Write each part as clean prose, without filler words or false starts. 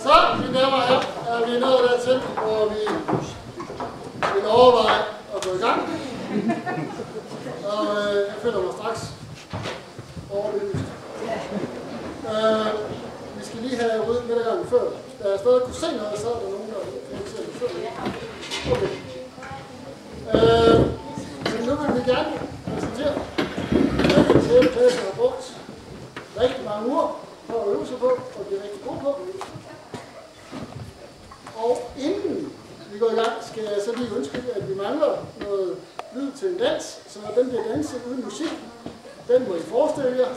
Så, mine damer og herrer, er vi nået dertil, hvor vi vil overveje at gå i gang. Og jeg føler mig straks overbevist. Vi skal lige have ryddet midtergangen før. Da jeg stadig kunne se noget, så er der nogen, der ikke se det før. Okay. Så nu vil vi gerne præsentere hvilken tæppeklasse har brugt rigtig mange uger for at øve sig på, og blive rigtig gode på. Og inden vi går i gang, skal jeg så lige undskylde, at vi mangler noget lyd til en dans, så den bliver danset uden musik. Den må I forestille jer.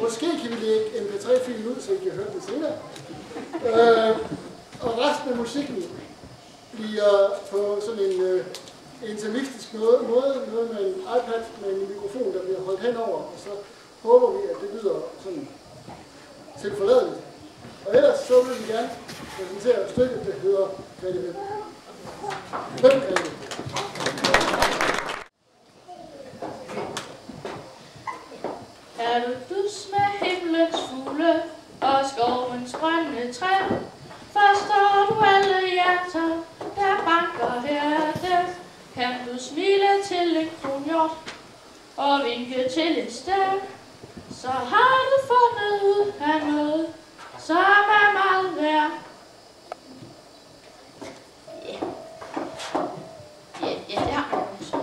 Måske kan vi lægge MP3-filen ud, så I kan høre det senere. Og resten af musikken bliver på sådan en intimistisk måde med en iPad med en mikrofon, der bliver holdt henover, og så håber vi, at det lyder sådan tilforladeligt. Og ellers så vil vi gerne præsentere stykket, der hedder Grete Hvem. Hvem Grete? Er du dus med himlens fugle og skovens grønne træ? Forstår du alle hjerter, der banker her og der? Kan du smile til en kronhjort og vinke til en stær? Så har du fundet ud af noget, som er meget værd. Ja, det har man også.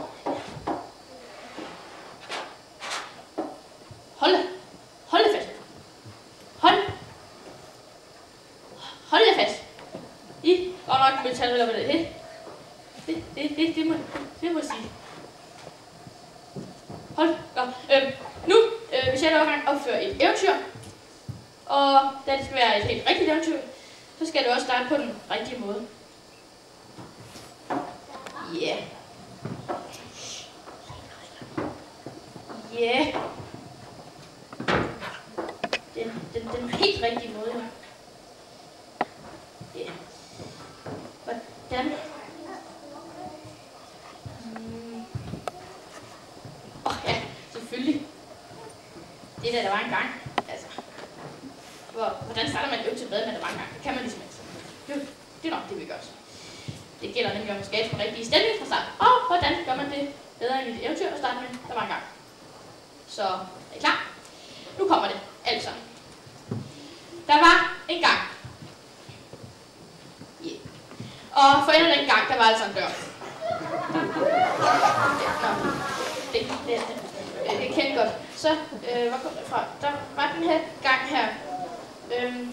Hold det fast. Hold det fast. I godt nok metalriller med det. Det må jeg sige. Hold. Godt. Nu hvis jeg dog gang opføre et eventyr. Og da det skal være et helt rigtigt eventyr, så skal det også starte på den rigtige måde. Ja. Ja. Den helt rigtige måde. Ja. Hvordan? Ja, selvfølgelig. Det der var en gang. Altså. Hvordan starter man øve til bad, men der var en gang? Det kan man ligesom ikke. Jo, det er nok det, vi gør. Det gælder nemlig om at skabe den rigtige stemning fra start. Og hvordan gør man det bedre end i et eventyr at starte med, der var en gang. Så er I klar? Nu kommer det, altså. Der var en gang. Yeah. Og for enden af den gang, der var altså en dør. Det kendte godt. Så, hvor kom det fra? Der var den her gang her.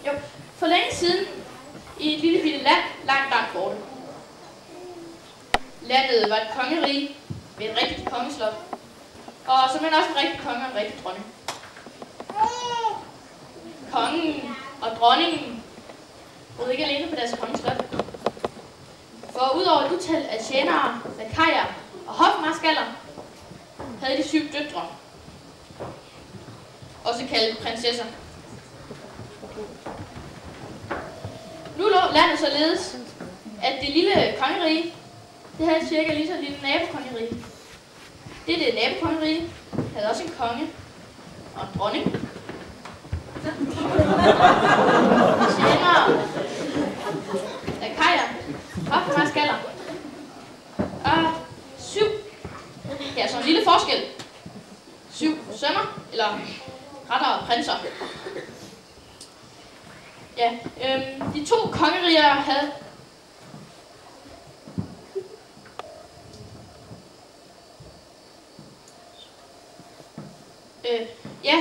Jo, for længe siden, i et lille bitte land, langt borte. Landet var et kongerige med et rigtigt kongeslot. Og simpelthen også en rigtig konge og en rigtig dronning. Kongen og dronningen boede ikke alene på deres kongeslot. For udover et utal af tjenere, lakajer og hofmarskaller, havde de 7 døtre. Også kaldet prinsesser. Nu lå landet således, at det lille kongerige, det havde cirka lige så lille nabokongerige. Det nabokongerige havde også en konge og en dronning. Tjenere, lakajer, hofmarskaller og 7. Ja, så en lille forskel. 7 sønner, eller rettere prinser. Ja, de 2 kongeriger havde ja,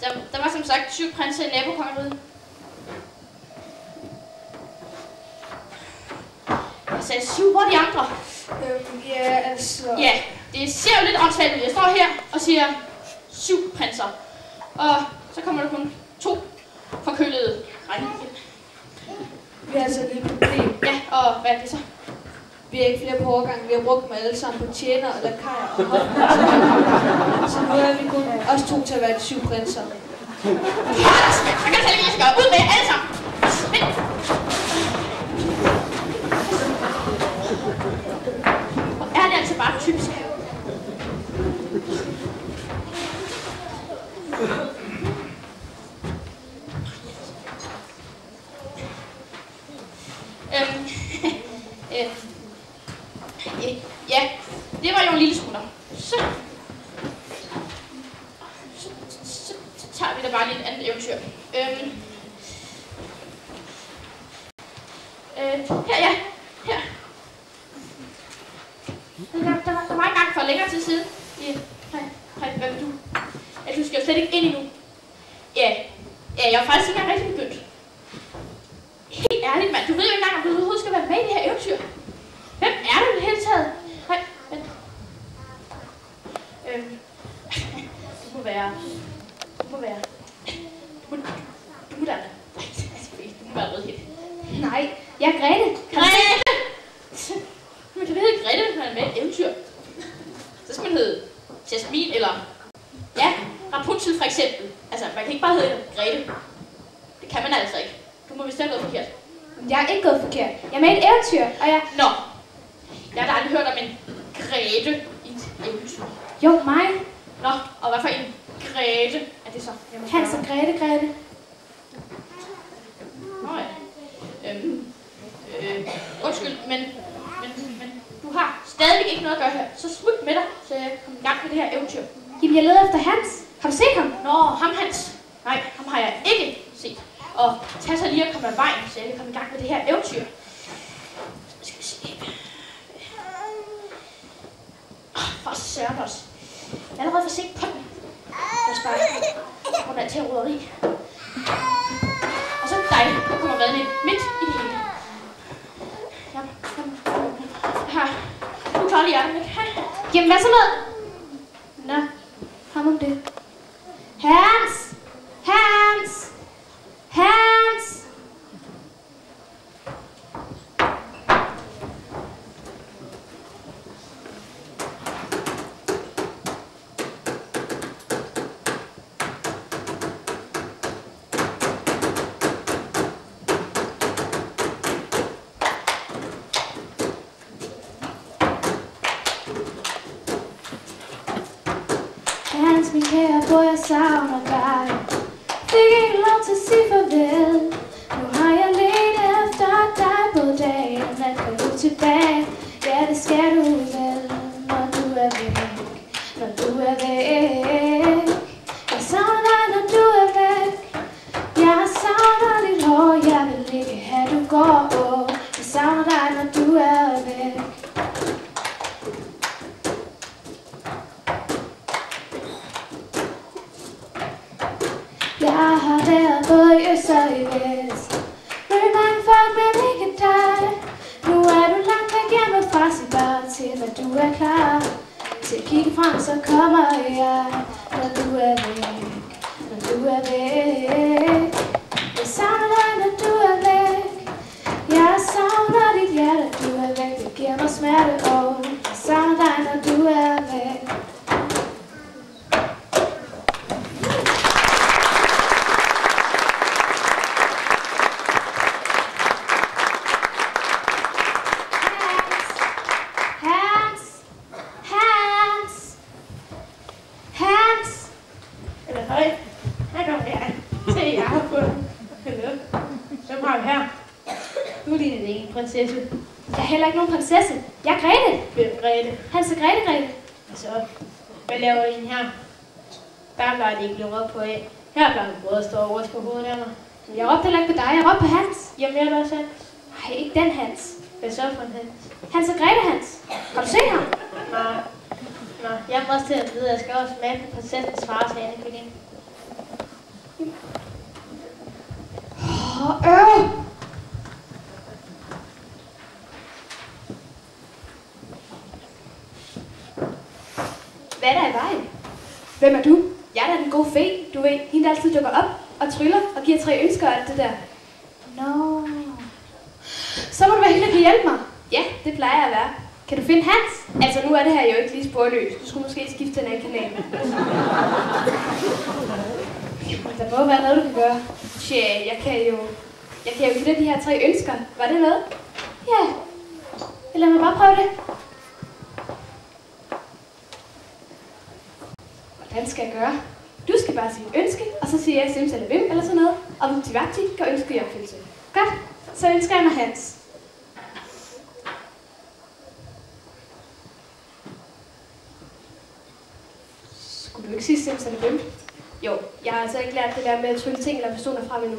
der var som sagt 7 prinser i nabokongeriget. Jeg sagde 7, hvor er de andre? Ja, altså... Ja, det ser jo lidt åndssvagt ud. Jeg står her og siger 7 prinser. Og så kommer der kun 2 forkølede drenge. Vi har altså et lille problem. Ja, og hvad er det så? Vi har ikke flere på overgang. Vi har brugt dem alle sammen på tjener og lakajer og hofmarskaller. Så nu er vi kun os 2 til at være de 7 prinser. Så kan jeg selv lige gøre ud med alle sammen. Og er det altså bare typisk. det bare lige et andet eventyr. Her, ja. Her. Der var en gang for længere tid siden. Hej, hvad vil du? Ja, du skal jo slet ikke ind endnu. Ja, jeg er faktisk ikke engang rigtig begyndt. Helt ærligt, mand. Du ved jo ikke engang, om du overhovedet skal være med i det her eventyr. Hvem er du i det hele taget? Hej, vent. Du må være... Du må være rødhæt. Nej, jeg er Grete. Grete! Man kan hedde Grete, hvis man er med i et eventyr. Så skal man hedde Jasmin, eller... Ja, Rapunzel for eksempel. Altså, man kan ikke bare hedde Grete. Det kan man altså ikke. Du må vist have gået forkert. Jeg er ikke gået forkert. Jeg er med i et eventyr, og jeg... Nå. Jeg har da aldrig hørt om en Grete i et eventyr. Jo, mig. Nå, og hvad for en Grete er det så? Hans og Grete. Nå ja. Undskyld, men du har stadigvæk ikke noget at gøre her. Så smut med dig, så jeg kan komme i gang med det her eventyr. Jamen, jeg leder efter Hans. Har du set ham? Nå, ham Hans. Nej, ham har jeg ikke set. Og tag så lige at komme af vejen, så jeg kan komme i gang med det her eventyr. Skal vi se. For søren også. Jeg er allerede for sent på den. Jeg sparer på den til roderi. Og så dig, der kommer redden ind midt i det hele. Du klarer lige hjertet, ikke? Jamen, hvad så med? Nå, ham om det. Hans! Hans! Hans! Hans, min kære bror, jeg savner dig. Fik ikke lov til at sige farvel. Nu har jeg let efter dig både dag og nat. Kan du tilbage? Ja, det skal du vel, når du er væk. Når du er væk. Jeg savner dig, når du er væk. Jeg savner dit hår. Jeg vil ikke have, du går. Jeg savner dig, når du er væk. Jeg har været både i øst og i vest. Mødt mange folk, men ikke dig. Nu er du langt væk hjemmefra. Sig bare til, når du er klar til at kigge frem, så kommer jeg. Når du er væk, når du er væk. Jeg savner dig, når du er væk. Jeg savner dit hjerte, du er væk. Det giver mig smerte, og jeg savner dig, når du er væk. Prinsesse. Jeg er heller ikke nogen prinsesse. Jeg er Grete. Hvem Grete? Hans og Grete. Så, hvad laver I her? Der plejer de ikke blive råbt på af. Her plejer vi både at stå og ryste på hovedet af mig. Jeg råbte heller ikke på dig, jeg råbte på Hans. Jamen, jeg er da også Hans. Nej, ikke den Hans. Hvad så for en Hans? Hans og Grete Hans. Har du set ham? Nå, jeg må også til at vide, at jeg skal også smage på prinsessens fars hanekylling. Hvad er der i vejen? Hvem er du? Jeg er da den gode fe, du ved. Hende, der altid dukker op og tryller og giver 3 ønsker og alt det der. Nå. Så må du være helt, der kan hjælpe mig. Ja, det plejer jeg at være. Kan du finde Hans? Altså, nu er det her jo ikke lige sporløst. Du skulle måske skifte den her kanal. Der må være noget, du kan gøre. Tja, jeg kan jo give dig de her 3 ønsker. Var det noget? Ja. Lad mig bare prøve det. Hvordan skal jeg gøre? Du skal bare sige ønske, og så siger jeg simsalabim eller sådan noget. Og vuptivapti kan ønske i opfyldelse. Godt, så ønsker jeg mig Hans. Skulle du ikke sige simsalabim? Jo, jeg har altså ikke lært det der med at trylle ting eller personer frem endnu.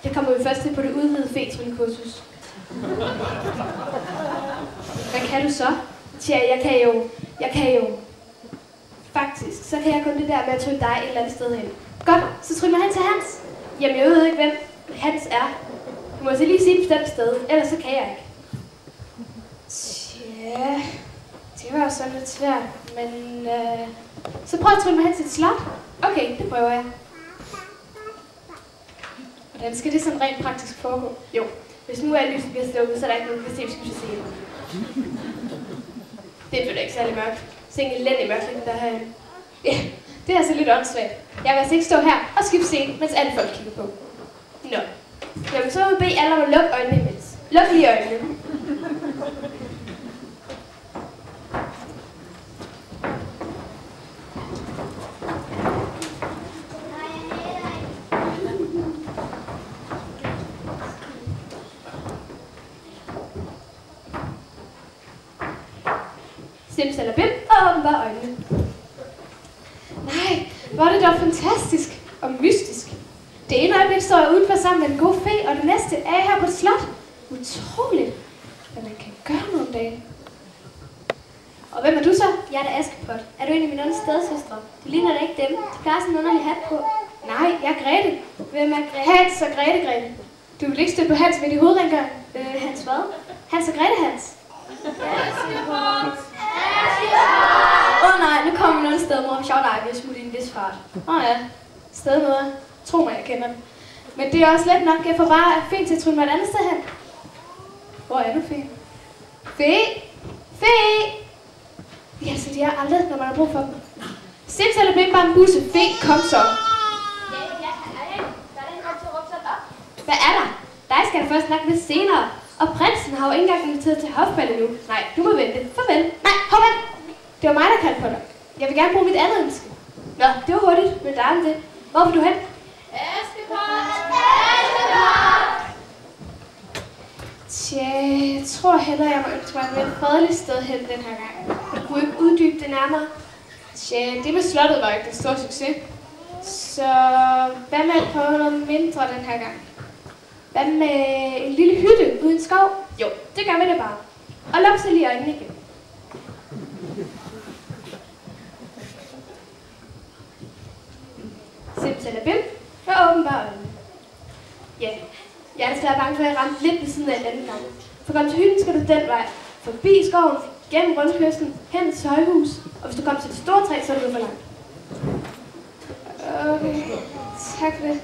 Det kommer vi først til på det udvidede fe-tryllekursus. Hvad kan du så? Tja, jeg kan jo. Faktisk, så kan jeg kun det der med at trylle dig et eller andet sted hen. Godt, så tryl mig hen til Hans. Jamen, jeg ved ikke, hvem Hans er. Du må så lige sige et bestemt sted, ellers så kan jeg ikke. Tja, det var jo sådan lidt svært, men så prøv at trylle mig hen til et slot. Okay, det prøver jeg. Hvordan skal det sådan rent praktisk foregå? Jo, hvis nu er lyset bliver slukket, så er der ikke nogen, der kan se, vi skal se. Det bliver da ikke særlig mørkt. Se en elendig mørkt der herinde. Ja, det er altså lidt åndssvagt. Jeg vil altså ikke stå her og skifte scene, mens alle folk kigger på. Nå. Jamen, så må vi bede alle om at lukke øjnene imens. Luk lige øjnene. Simsalabim og åbenbare øjnene. Nej, hvor er det dog fantastisk og mystisk. Det ene øjeblik står jeg udenfor sammen med en god fe, og det næste er jeg her på et slot. Utroligt, hvad man kan gøre nogle dage. Og hvem er du så? Jeg er da Askepot. Er du en af mine andre stedsøstre? Du ligner da ikke dem. De plejer sådan en underlig hat på. Nej, jeg er Grete. Hvem er Grete? Hans og Grete. Du vil ikke støtte på Hans midt i hovedrengøringen? Hans hvad? Hans og Grete Hans. Nej, nu kommer vi noget sted, hvor vi sjovt dig ved at smutte i en vis fart. Ja, stedmøder. Tro mig, jeg kender dem. Men det er også let nok, jeg får bare Fe til at trylle mig et andet sted hen. Hvor er du, Fe? Fe! Fe! Ja, så de er aldrig, når man har brug for dem. Simsalabim bare en busse. Fe, kom så. Ja, der er en grund til at råbe sig op. Hvad er der? Dig skal jeg først snakke med senere. Og prinsen har jo ikke engang inviteret til hofbal endnu. Nej, du må vente. Farvel. Nej, hop hen. Det var mig, der kaldte på dig. Jeg vil gerne bruge mit andet ønske. Nå, det var hurtigt, men der er det. Hvor vil du hen? Askepot! Tja, jeg tror hellere, jeg må ønske mig et mere fredeligt sted hen den her gang. Jeg kunne ikke uddybe det nærmere. Tja, det med slottet var ikke den store succes. Så hvad med at prøve noget mindre den her gang? Hvad med en lille hytte uden skov? Jo, det gør vi det bare. Og luk så lige øjnene igen. Simsalabim, og åbenbare øjnene. Ja, jeg er desværre bange for, at jeg ramte lidt ved siden af en anden gang. For at komme til hytten skal du den vej. Forbi skoven, gennem rundkørslen, hen til højhus. Og hvis du kommer til det store træ, så er du for langt. Okay, tak for det.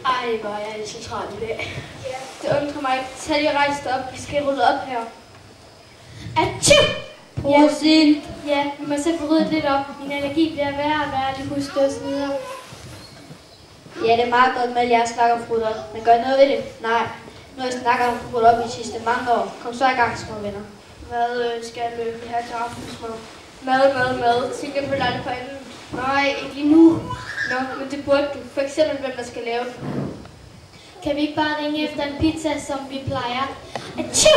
Ej, hvor er jeg så træt i dag. Det undrer mig ikke. Tag lige rejst op. Vi skal rydde op her. Atju! Prosit! Ja, vi må selv få ryddet lidt op. Min allergi bliver værre og værre. Lige husk det og så videre. Ja, det er meget godt med, at jeg snakker om frutter. Men gør noget ved det? Nej. Nu har jeg snakket om frutter op i de sidste mange år. Kom så i gang, små venner. Hvad skal vi have til aftensmad? Mad. Tænker du aldrig på anden? Nej, ikke lige nu. Nå, men det burde du. For eksempel, hvem der skal lave den. Kan vi ikke bare ringe efter en pizza, som vi plejer? Atju!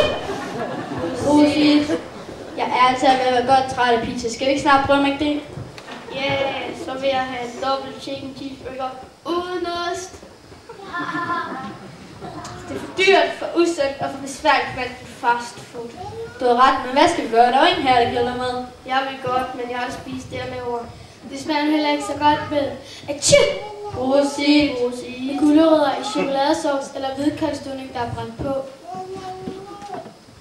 Prosit! Jeg er altså ved at være godt træt af pizza. Skal vi ikke snart prøve McD? Ja, så vil jeg have en dobbelt chicken cheeseburger uden ost. Det er for dyrt, for usundt og for besværligt med fast food. Du har ret, men hvad skal vi gøre? Der er jo ingen her, der giver noget mad. Jeg vil godt, men jeg har spist det derovre. Det smager heller ikke så godt med. Atchoo! Prosit. Med gulerødder i chokoladesauce eller hvidkålsstuvning, der er brændt på.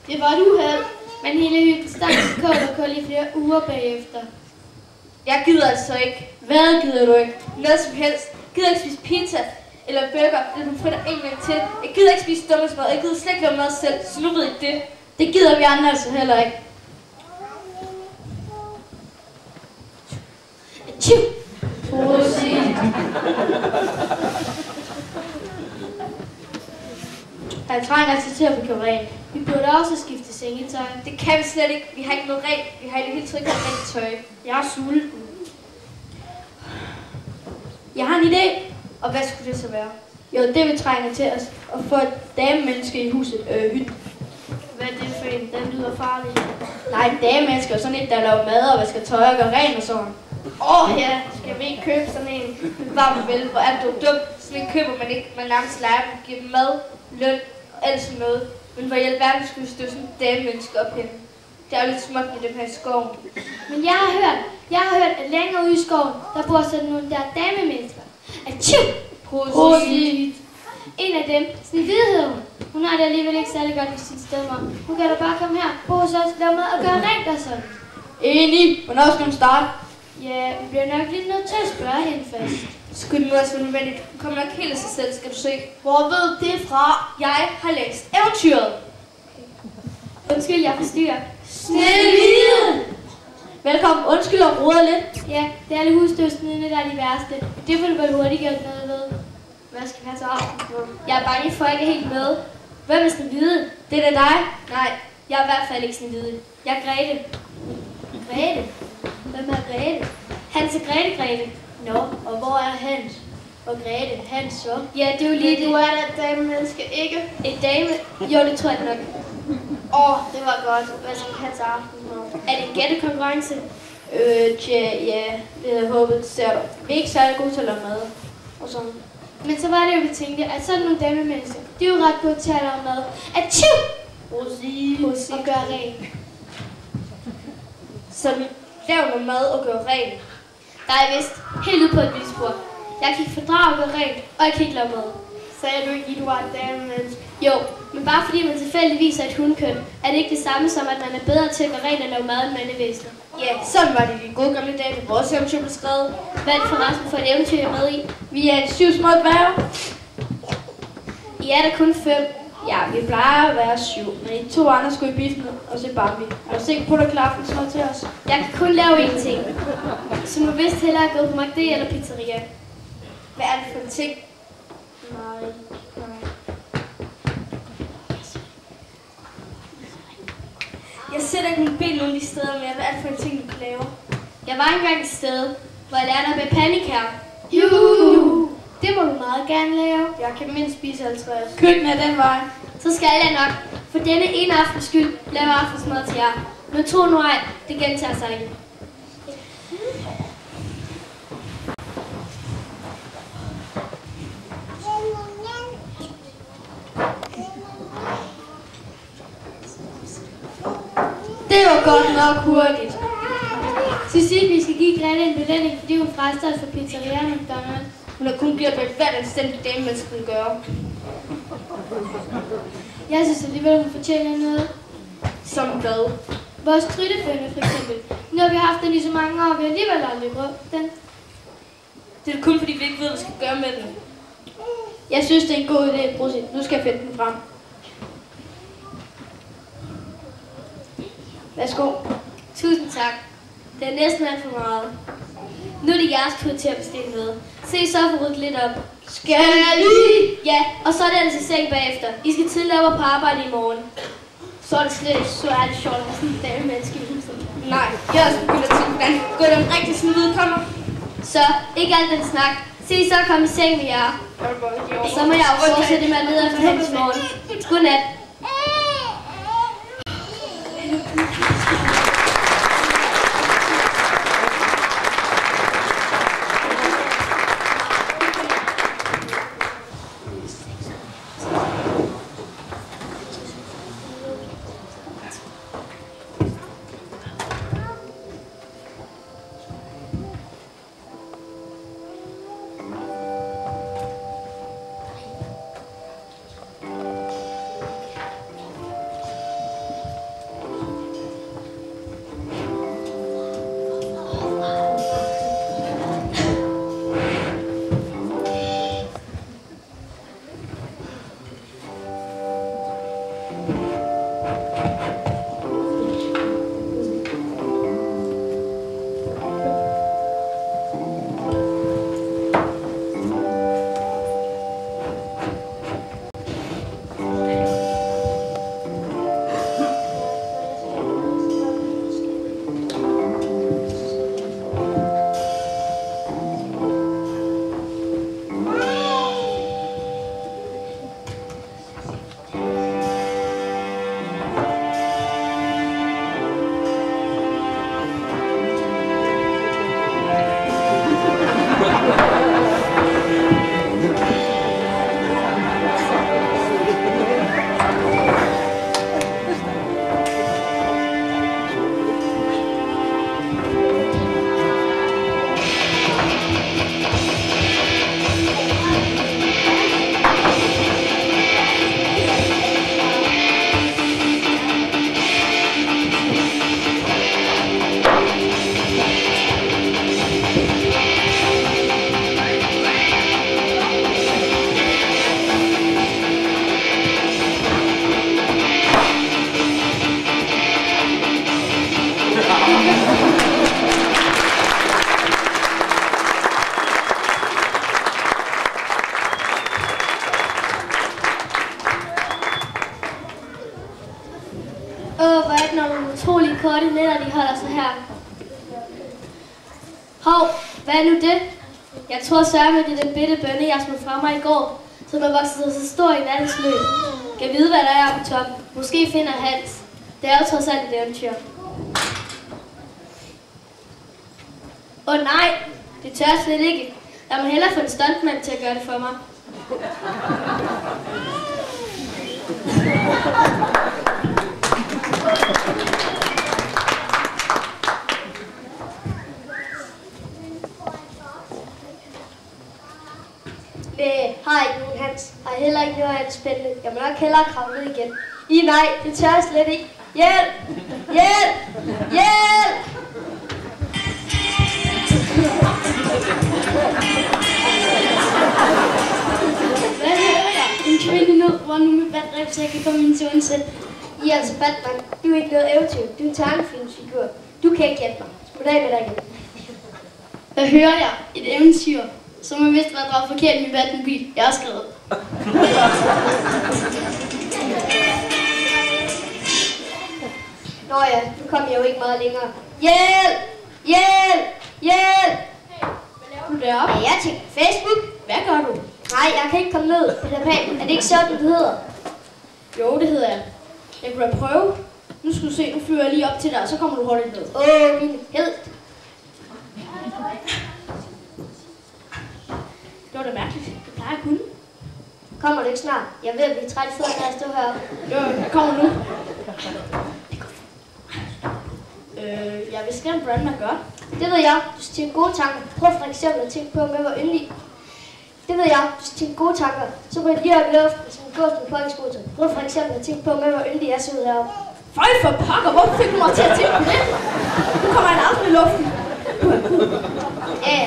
Det var et uheld, men hele hytten stank til kål og kul i flere uger bagefter. Jeg gider altså ikke. Hvad gider du ikke? Noget som helst. Jeg gider ikke spise pizza eller burger eller pomfritter en gang til. Jeg gider ikke spise dummesmad. Jeg gider slet ikke lave mad selv, så nu ved I det. Det gider vi andre altså heller ikke. Atchoo! Prosit. Jeg trænger altså til at få gjort rent. Vi burde også skifte sengetøj. Det kan vi slet ikke. Vi har ikke noget rent. Vi har i det hele taget ikke rent tøj. Jeg er sulten. Jeg har en idé. Og hvad skulle det så være? Jo, det vi trænger til at få et damemenneske i huset, hytten. Hvad er det for en? Den lyder farlig. Nej, damemenneske er sådan et, der laver mad og vasker tøj og gør rent og sådan. Ja, skal vi ikke købe sådan en? Varmt vel, hvor er du dum? Sådan en køber man ikke. Man nærmest leger dem, giver dem mad, løn og alt sådan noget. Men hvor i alverden skulle vi stå sådan en damemenneske op henne? Det er jo lidt småt med dem her i skoven. Men jeg har hørt, at længere ude i skoven, der bor sådan nogle der damemennesker. Atchoo! Prosit. En af dem, Snehvide hedder hun. Hun har det alligevel ikke særlig godt ved sin stedmor. Hun kan da bare komme her, bo hos os, lave mad og gøre rent og sådan. Enig. Hvornår skal hun starte? Ja, vi bliver nok lidt nødt til at spørge hende først. Skulle det nu også være nødvendigt? Hun kommer nok helt af sig selv, skal du se. Hvor ved det fra? Jeg har læst eventyret. Undskyld, jeg forstyrrer. Snehvide! Velkommen. Undskyld og roder lidt. Ja, det er alle husdøsnene, der er de værste. Det får du vel hurtigt gjort noget ved. Hvad skal vi have til aften på? Jeg er bange for, at jeg ikke er helt med. Hvem er Snehvide? Det er da dig. Nej, jeg er i hvert fald ikke Snehvide. Jeg er Grete. Grete? Hvem er Grete? Hans og Grete. Nå, og hvor er Hans? Og Grete, Hans så? Ja, det er jo lige det. Du er da et damemenneske, ikke? Et dame? Jo, det tror jeg nok. Det var godt. Hvad skal vi have til aften? Er det en gættekonkurrence? Ja, det havde håbet, ser du. Vi er ikke særlig gode til at lave mad. Og sådan. Men så var det jo, vi tænkte, at sådan nogle damemennesker, de er jo ret gode til at lave mad. Atchoo! Prosit. Og gøre rent. Så lav noget mad og gør rent. Der er vist helt ude på et vildspor. Jeg kan ikke fordrage at gøre rent, og jeg kan ikke lave mad. Sagde du ikke, at du var et damemenneske? Jo, men bare fordi man tilfældigvis er et hundkøn, er det ikke det samme som, at man er bedre til at gøre rent og lave mad end mandevæsener. Ja, sådan var det i de gode gamle dage, da vores eventyr blev skrevet. Hvad er det forresten for et eventyr, jeg er med i? Vi er 7 små dværge. I er der kun 5. Ja, vi plejer at være 7, men I 2 andre skulle i biffen og se Bambi. Er du sikker på, at du er klar for sådan til os? Jeg kan kun lave én ting. Så må vist hellere gå på McD eller pizzeria. Hvad er det for en ting? Nej. Jeg sætter ikke min ben nogen de steder mere. Hvad er det for en ting, du kan lave? Jeg var engang et sted, hvor jeg lærte at bage pandekager. Juhu! Det må du meget gerne lave. Jeg kan mindst spise 50. Køkken er den vej. Så skal jeg nok. For denne ene aftens skyld lave aftensmad til jer. Men tro nu ej, det gentager sig ikke. Det var godt nok hurtigt. Cecilie, vi skal give Grete en belønning, fordi hun frelste os for pizzeriaen McDonald's. Hun har kun gjort, hvad hvert anstændigt dame, man skulle gøre. Jeg synes alligevel, hun fortjener noget. Som hvad? Vores tryttebønne for eksempel. Nu har vi haft den i så mange år, og vi har alligevel aldrig brugt den. Det er kun fordi, vi ikke ved, hvad vi skal gøre med den. Jeg synes, det er en god idé, Prosit. Nu skal jeg finde den frem. Værsgo. Tusind tak. Det er næsten alt for meget. Nu er det jeres tur til at bestille noget. Se så få ryddet lidt op. Skal vi? Ja, og så er det altså i seng bagefter. I skal tidligere op på arbejde i morgen. Så er det slet ikke så er det sjovt at have sådan en damemenneske i huset. Nej, jeg er også begyndt at tænke, hvordan går den rigtig Snehvide kommer. Så ikke alt den snak. Se så kom i seng med jer. Så må jeg jo fortsætte med at lede efter hans morgen. Godnat. marionetter, de holder sig her. Hov, hvad er nu det? Jeg tror sørme, det er den bitte bønne, jeg smed fra mig i går, som er vokset sig så stor i nattens løb. Kan vide, hvad der er på toppen. Måske finder Hans. Det er jo trods alt et eventyr. Åh nej, det tør jeg slet ikke. Jeg må hellere få en stuntmand til at gøre det for mig. Har ikke nogen Hans. Har heller ikke noget andet spændende. Jeg må nok hellere kravle ned igen. Nej, det tør jeg slet ikke. Hjælp! Hjælp! Hjælp! Hvad hører jeg? En kvinde ned, hvor nu med batteripsække på min tårnsæt. I er altså Batman. Du er ikke noget eventyr. Du er en tegnefilmsfigur. Du kan ikke hjælpe mig. Goddag med dig igen. Hvad hører jeg? Et eventyr. Så må jeg vist være draget forkert i min vattenbil. Jeg har skrevet. Nå ja, nu kom jeg jo ikke meget længere. Hjælp! Hjælp! Hjælp! Du deroppe? Ja, jeg tænker Facebook. Hvad gør du? Nej, jeg kan ikke komme ned. Peter Pan, er det ikke sådan, det hedder? Jo, det hedder jeg. Jeg kunne da prøve. Nu skal du se, nu flyver jeg lige op til dig, og så kommer du hurtigt ned. Min held. Det var da mærkeligt. Det plejer jeg kunne. Kommer du ikke snart? Jeg ved at blive træt i fødderne, når jeg står heroppe. Jo, jeg kommer nu. Jeg vil skræmme, hvordan man gør. Det ved jeg. Du skal tænke gode tanker. Prøv for eksempel at tænke på, med hvor yndig. Det ved jeg. Du skal tænke gode tanker. Så går jeg lige op i luften, som en gås med pålægsmotor. Prøv for eksempel at tænke på, med hvor yndig jeg ser ud heroppe. Føj for pokker, hvorfor fik du mig til at tænke på det? Nu kommer han aldrig i luften. Ja.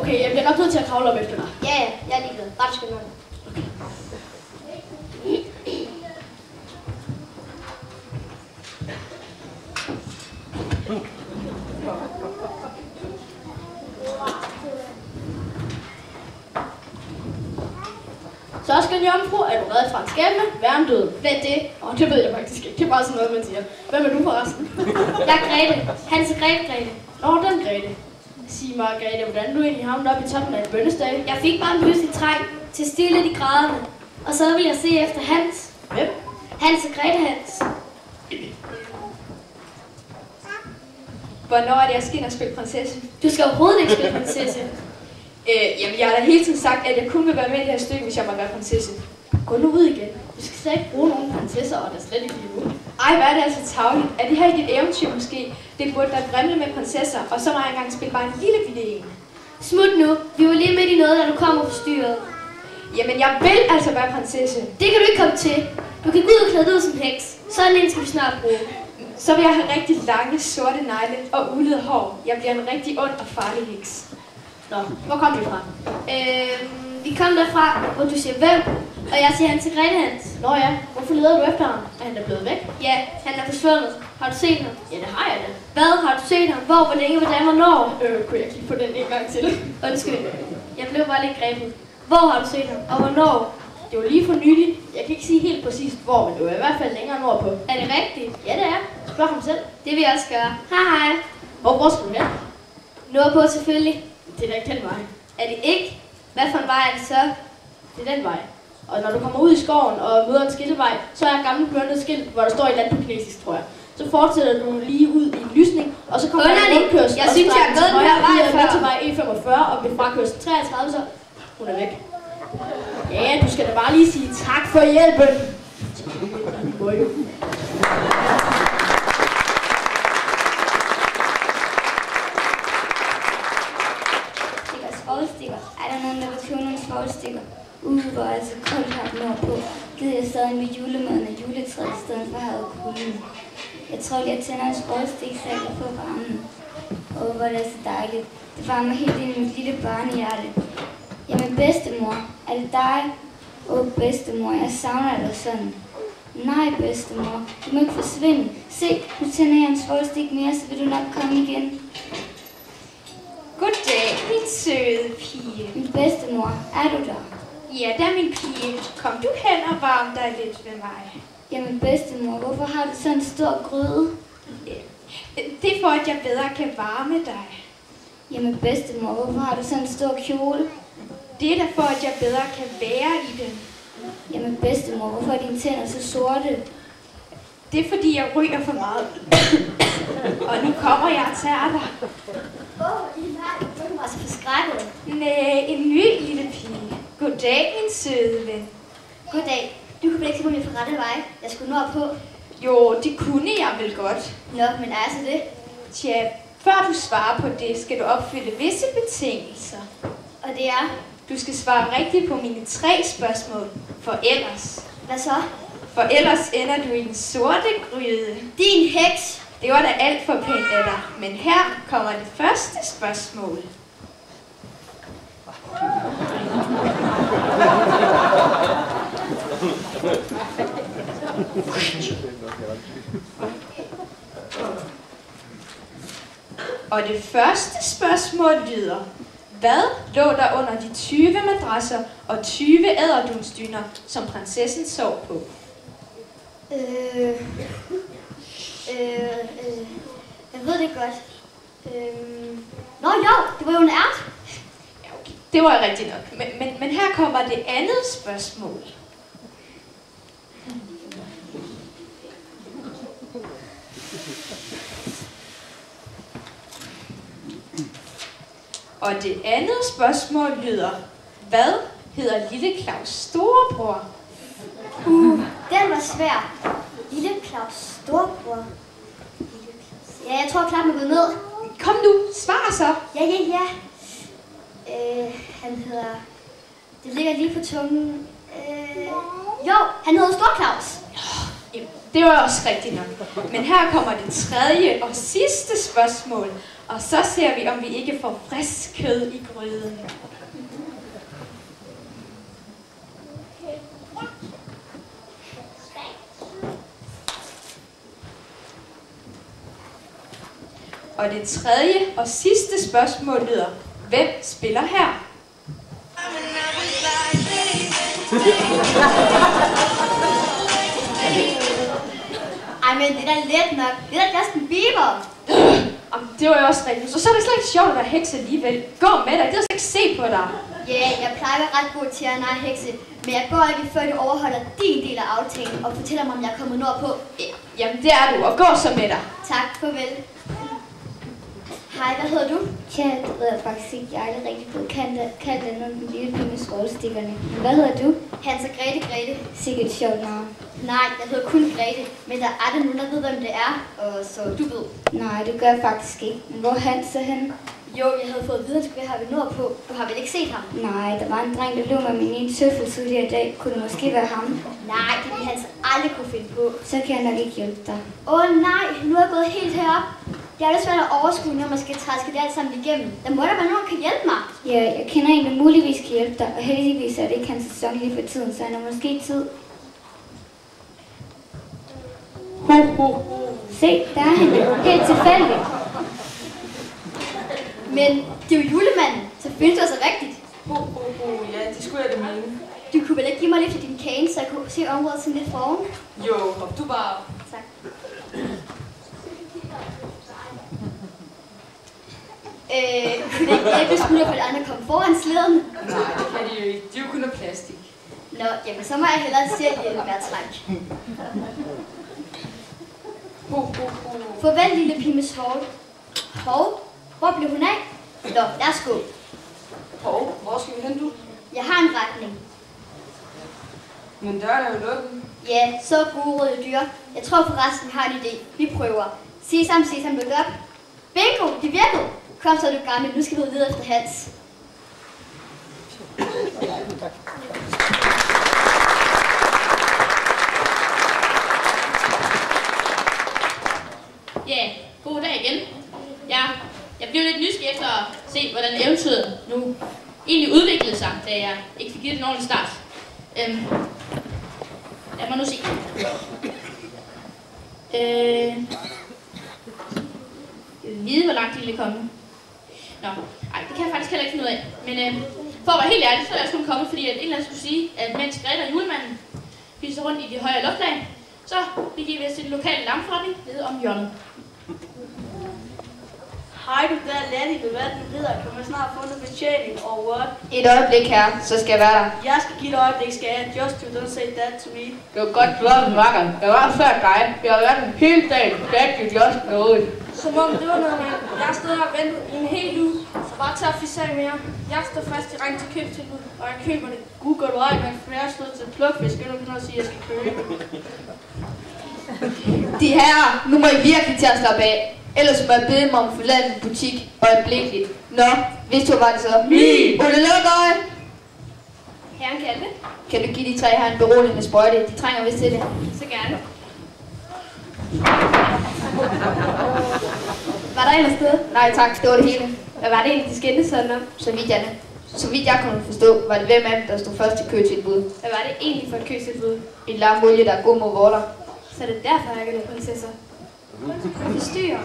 Okay, jeg bliver nok nødt til at kravle op efter dig. Ja, jeg er ligeglad. Ret skal nok. Så skal jomfru, er du reddet fra en skæbne, være en død. Hvad er det? Det ved jeg faktisk ikke. Det er bare sådan noget, man siger. Hvem er du forresten? Jeg er Grete. Hans og Grete. Nå, den Grete. Sig mig, Grete, hvordan du egentlig havnet oppe i toppen af et bønnestage? Jeg fik bare en pludselig træng til at stille lidt i graderne. Og så ville jeg se efter Hans. Hvem? Hans og Grete Hans. Hvornår er det, jeg skal ind og spille prinsesse? Du skal overhovedet ikke spille prinsesse. Jamen, jeg har da hele tiden sagt, at jeg kun vil være med i det her stykke, hvis jeg må være prinsesse. Gå nu ud igen. Du skal slet ikke bruge nogen prinsesser, og der er slet ikke lige nu. Ej, hvad er det altså tarveligt? Er det her ikke et eventyr måske? Det burde da brimle med prinsesser, og så må jeg engang spille bare en lille bitte en. Smut nu. Vi var lige midt i noget, da du kom og forstyrrede. Jamen, jeg vil altså være prinsesse. Det kan du ikke komme til. Du kan gå ud og klæde dig ud som heks. Sådan en skal vi snart bruge. Så vil jeg have rigtig lange, sorte negle og ulet hår. Jeg bliver en rigtig ond og farlig heks. Nå, hvor kom vi fra? Vi kom derfra, hvor du siger hvem, og jeg siger Hans og Grete Hans. Nå ja, hvorfor leder du efter ham? Er han da blevet væk? Ja, han er forsvundet. Har du set ham? Ja, det har jeg da. Hvad? Har du set ham? Hvor længe, hvordan, hvornår? Kunne jeg kigge på den en gang til? Undskyld. Jeg blev bare lidt grebet. Hvor har du set ham? Og hvornår? Det var lige for nylig. Jeg kan ikke sige helt præcist hvor, men det var i hvert fald længere nordpå. Er det rigtigt? Ja, det er. Spørg ham selv. Det vil jeg også gøre. Hej hej. Hvor skal du hen? Nordpå selvfølgelig. Det er da ikke den vej. Er det ikke? Hvad for en vej er det så? Det er den vej. Og når du kommer ud i skoven og møder en skiltevej, så er der et gammelt blønnet skilt, hvor der står et eller andet på kinesisk, tror jeg. Så fortsætter du lige ud i en lysning, og så kommer der en rundkørsel. Jeg synes, jeg har gået den her vej før. Til vej E45 og ved frakørsel 33, så hun er væk. Ja, du skal da bare lige sige tak for hjælpen. Svovlstikker. Er der nogen, der vil købe nogle svovlstikker? Hvor er så koldt her nordpå. Gider jeg stadig med julemaden og juletræet i stedet for havet kulden. Jeg tror lige, jeg tænder en svovlstik, så jeg kan få varmen. Hvor er det så dejligt. Det varmer helt ind i mit lille barnehjerte. Jamen bedstemor, er det dig? Bedstemor, jeg savner dig sådan. Nej, bedstemor, du må ikke forsvinde. Se, nu tænder jeg en svovlstik mere, så vil du nok komme igen. Goddag, min søde pige. Min bedstemor, er du der? Ja, der min pige. Kom du hen og varm dig lidt ved mig. Jamen bedstemor, hvorfor har du sådan en stor gryde? Det er for, at jeg bedre kan varme dig. Jamen bedstemor, hvorfor har du sådan en stor kjole? Det er da for, at jeg bedre kan være i den. Jamen bedstemor, hvorfor er dine tænder så sorte? Det er fordi, jeg ryger for meget. Og nu kommer jeg og tager dig. Du var så forskrækket. Næh, en ny lille pige. Goddag, min søde ven. Goddag. Du kunne vel ikke se på min forrette vej? Jeg skulle nå på. Jo, det kunne jeg vel godt. Nå, men er så det? Tja, før du svarer på det, skal du opfylde visse betingelser. Og det er? Du skal svare rigtigt på mine 3 spørgsmål. For ellers. Hvad så? For ellers ender du i den sorte gryde. Din heks! Det var da alt for pænt af dig. Men her kommer det første spørgsmål. Og det første spørgsmål lyder: hvad lå der under de 20 madrasser og 20 æderdunsdyner, som prinsessen sov på? Jeg ved det godt. Nå jo, det var jo en ært. Ja, okay. Det var rigtigt nok. Men her kommer det andet spørgsmål. Og det andet spørgsmål lyder: hvad hedder lille Claus' storebror? Den var svær. Lille Claus' storebror. Ja, jeg tror, klappen er gået ned. Kom nu, svar så. Ja. Han hedder... Det ligger lige på tungen. Jo, han hedder Stor Claus. Jamen, det var også rigtigt nok. Men her kommer det tredje og sidste spørgsmål. Og så ser vi, om vi ikke får frisk kød i gryden. Og det tredje og sidste spørgsmål lyder: hvem spiller her? Ej, men det er da let nok. Det er da Justin Bieber. Det var jo også rigtigt. Så er det slet ikke sjovt at være heks alligevel. Gå med dig, jeg gider ikke se på dig. Ja, jeg plejer at være ret god til at narre hekse. Men jeg går ikke, før du overholder din del af aftalen og fortæller mig, om jeg er kommet nordpå. Ja, jamen det er du, og gå så med dig. Tak, farvel. Hej, hvad hedder du? Tja, det ved jeg faktisk ikke. Jeg er aldrig rigtig blevet kaldt andet end den lille pige med svovlstikkerne. Hvad hedder du? Hans og Grete. Sikkert et sjovt navn. Nej, jeg hedder kun Grete, men der er der nogen, der ved, hvem det er, og så du ved. Nej, det gør jeg faktisk ikke. Men hvor er Hans så henne? Jo, jeg havde fået at vide, at han skulle være her ved nordpå. Du har vel ikke set ham? Nej, der var en dreng, der lå med min ene tøffel tidligere i dag. Kunne det måske være ham? Nej, det ville han så aldrig kunne finde på. Så kan jeg nok ikke hjælpe dig. Nej, nu er jeg gået helt herop. Det er jo svært at overskue, når man skal træske det alt sammen igennem. Der må der være nogen, der kan hjælpe mig. Ja, jeg kender en, der muligvis kan hjælpe dig. Og heldigvis er det ikke hans sæson lige for tiden, så han har måske tid. Se, der er han. Helt tilfældigt. Men det er jo julemanden, så føles det altså rigtigt. Ja, det skulle jeg da mene. Du kunne vel ikke give mig lidt af din kane, så jeg kunne se området sådan lidt foroven? Jo, hop du bare. Tak. Kunne det ikke hjælpe smutter for de andre komme foran slæden? Nej, det kan de jo ikke. De er jo kun af plastik. Nå, jamen så må jeg hellere selv hjælpe med at trække. Farvel, lille pige med svovl. Hov, hvor blev hun af? Nå, værsgo. Hov, hvor skal vi hen, du? Jeg har en retning. Men døren er jo lukket. Ja, så gode røde dyr. Jeg tror forresten, vi har en idé. Vi prøver. Sesam, sesam, luk op. Bingo, det virkede. Kom så, du gamle. Nu skal vi videre efter Hans. Ja, god dag igen. Jeg blev lidt nysgerrig efter at se, hvordan eventyret nu egentlig udviklede sig, da jeg ikke fik givet den ordentlig start. Lad mig nu se. Jeg vil vide, hvor langt de ville komme. Nå, ej, det kan jeg faktisk heller ikke finde ud af. Men for at være helt ærlig, så er jeg også kun kommet, fordi at en eller anden skulle sige, at mens Grete og julemanden fiser rundt i de højere luftlag, så vi gik ved til den lokale lampeforretning nede om hjørnet. Hej du der, Latti, ved hvad den hedder. Kan man snart få noget betjening og what? Et øjeblik her, så skal jeg være der. Jeg skal give et øjeblik, skal jeg? Just you don't say that to me. Det var godt gjort, makker. Jeg var før dig. Jeg har været en hel dag. That you just know it. Som om det var noget, jeg har stået og ventet i en hel uge. Så bare tag og fisse af mere. Jeg står fast i ring til købtilbud, og jeg køber det. Gud gør du ej, men jeg er stået til plukfisk. Jeg kan noget sige, at jeg skal købe. De her, nu må I virkelig til at slappe af. Ellers må jeg bede mig om at forlade den butik øjeblikkeligt. Nå, vidste du, hvad det så? Ole Lukøje! Herren Kalve. Kan du give de tre her en beroligende sprøjte? De trænger vist til det. Så gerne. Var der ellers noget? Nej tak, det var det hele. Hvad var det egentlig, de skændte sådan om? Så vidt jeg kunne forstå, var det hvem af dem, der stod først i køtilbud. Hvad var det egentlig for et køtilbud? En lang olie, der er god mod vorter. Så er det derfor, jeg kan lide prinsesser. Forstyrrer.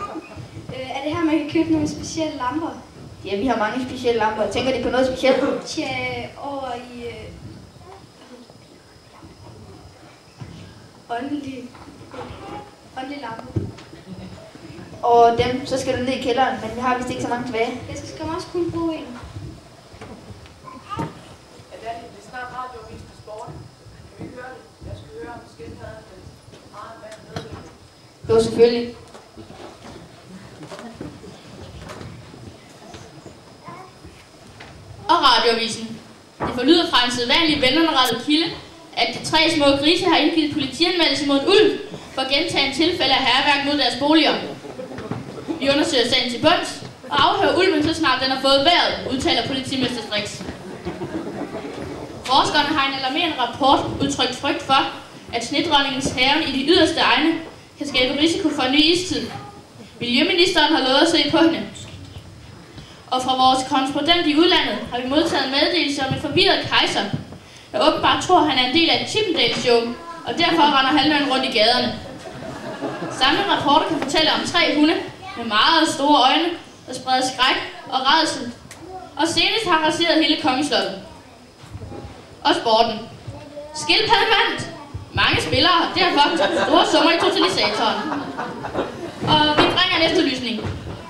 Er det her, man kan købe nogle specielle lamper? Ja, vi har mange specielle lamper. Tænker de på noget specielt? Tja, over i... åndelig lampe. Og dem, så skal du ned i kælderen, men vi har vist ikke så mange tilbage. Jeg skal skam også kun bruge en. Det er snart radioavis på sport. Kan vi ikke høre det? Jeg skal høre, om skildpadden den meget vand nedlægger. Jo, selvfølgelig. Og radioavisen. Det forlyder fra en sædvanlig velunderrettet kilde, at de tre små grise har indgivet politianmeldelse mod en ulv for gentagne tilfælde af hærværk mod deres boliger. Vi undersøger sagen til bunds og afhører ulven, så snart den har fået vejret, udtaler politimester Strix. Forskerne har en alarmerende rapport udtrykt frygt for, at snedronningens haven i de yderste egne kan skabe risiko for en ny istid. Miljøministeren har lovet at se på hende. Og fra vores korrespondent i udlandet har vi modtaget en meddelelse om en forvirret kejser, der åbenbart tror, at han er en del af et Chippendale-show, og derfor render halvøen rundt i gaderne. Samme rapporter kan fortælle om 3 hunde med meget store øjne, der spreder skræk og rædsel, og senest har raseret hele kongeslottet. Og sporten. Skildpadden vandt. Mange spillere har derfor store summer i totalisatoren. Og vi bringer en efterlysning.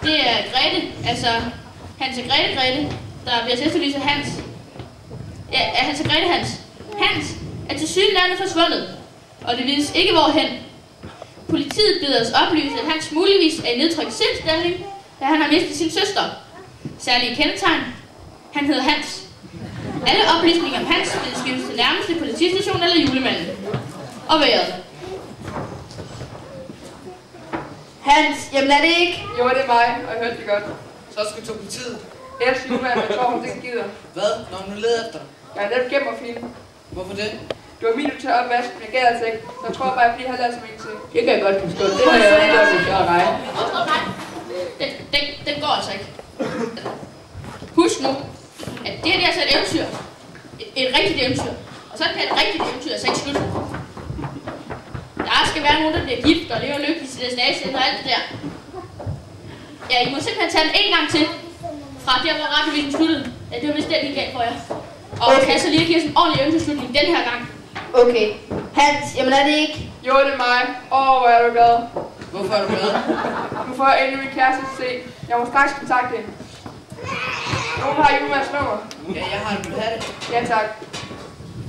Det er Grete, altså Hans og Grete, der bliver til efterlyst af Hans. Ja, Hans og Grete Hans. Hans er tilsyneladende forsvundet, og det vides ikke hvorhen. Politiet beder os oplyse, at Hans muligvis er i nedtrykt sindsstemning, da han har mistet sin søster. Særlige kendetegn. Han hedder Hans. Alle oplysninger om Hans vil skrives til nærmeste politistation eller julemanden. Og vejret. Hans, jamen er det ikke? Jo, det er mig, og jeg hørte det godt. Så skal vi tage politiet. Ellers julemanden, jeg tror, hun ikke gider. Hvad? Når hun nu leder efter dig. Jeg har netop gemt mig film. Hvorfor det? Det var min til at opvaske, men jeg gad altså ikke. Så jeg tror bare, jeg bliver halvdags som en til. Det kan jeg godt forstå. Det har jeg også gjort, hvis jeg er dig. Den går altså ikke. Husk nu, at det her det er altså et eventyr. Et rigtigt eventyr. Og så kan et rigtigt eventyr altså ikke slutte. Der skal være nogen, der bliver gift og lever lykkeligt til deres dagsende og alt det der. Ja, I må simpelthen tage den en gang til. Fra der, hvor radioavisen sluttede. Ja, det var vist der, de gav for jer. Og okay. Kan så lige give os en ordentlig eventyrslutning den her gang. Okay. Hans, jamen er det ikke? Jo, det er mig. Hvor er du glad. Hvorfor er du glad? Nu får jeg endnu min kæreste til at se. Jeg må straks kontakte hende. Nogen har julemands nummer. Ja, jeg har det. Vil du have det? Ja, tak.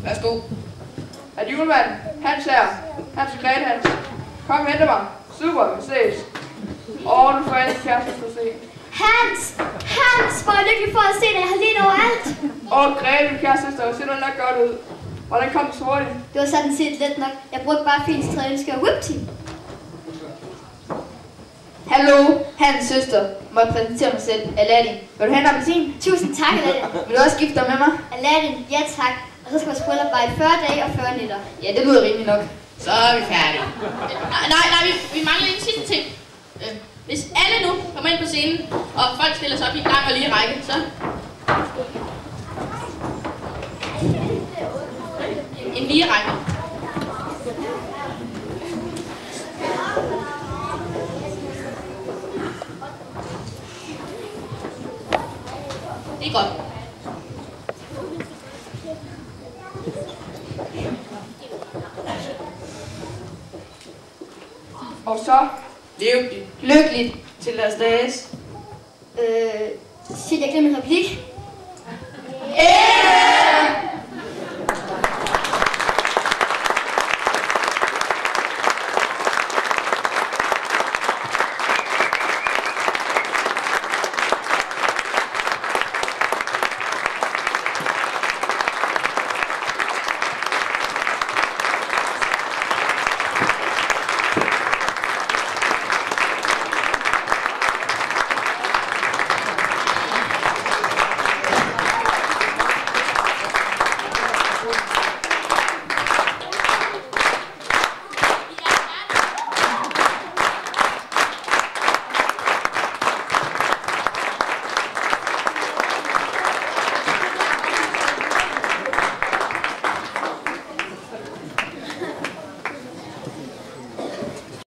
Værsgo. Er det julemanden? Hans her. Hans og Grete Hans. Kom og hente mig. Super, vi ses. Nu får jeg en kæreste til at se. Hans! Hans! Hvor er jeg lykkelig for at se dig. Jeg har lidt overalt. Grete, min kæreste, der ser nok godt ud. Hvordan kom du så hurtigt? Det var sådan set let nok. Jeg brugte bare fint træningsker og whip-team. Hallo, Hans søster. Må jeg præsentere mig selv? Aladdin. Vil du have en appelsin? Tusind tak, Aladdin. Vil du også gifte dig med mig? Aladdin, ja tak. Og så skal vores bryllup bare i 40 dage og 40 nætter. Ja, det lyder rimeligt nok. Så er vi færdige. Nej, vi mangler en sidste ting. Hvis alle nu kommer ind på scenen, og folk stiller sig op i en lang og lige række, så... En lige række. Det er godt. Og så Lev Lykkeligt. til deres dages. Shit, jeg glemte en replik.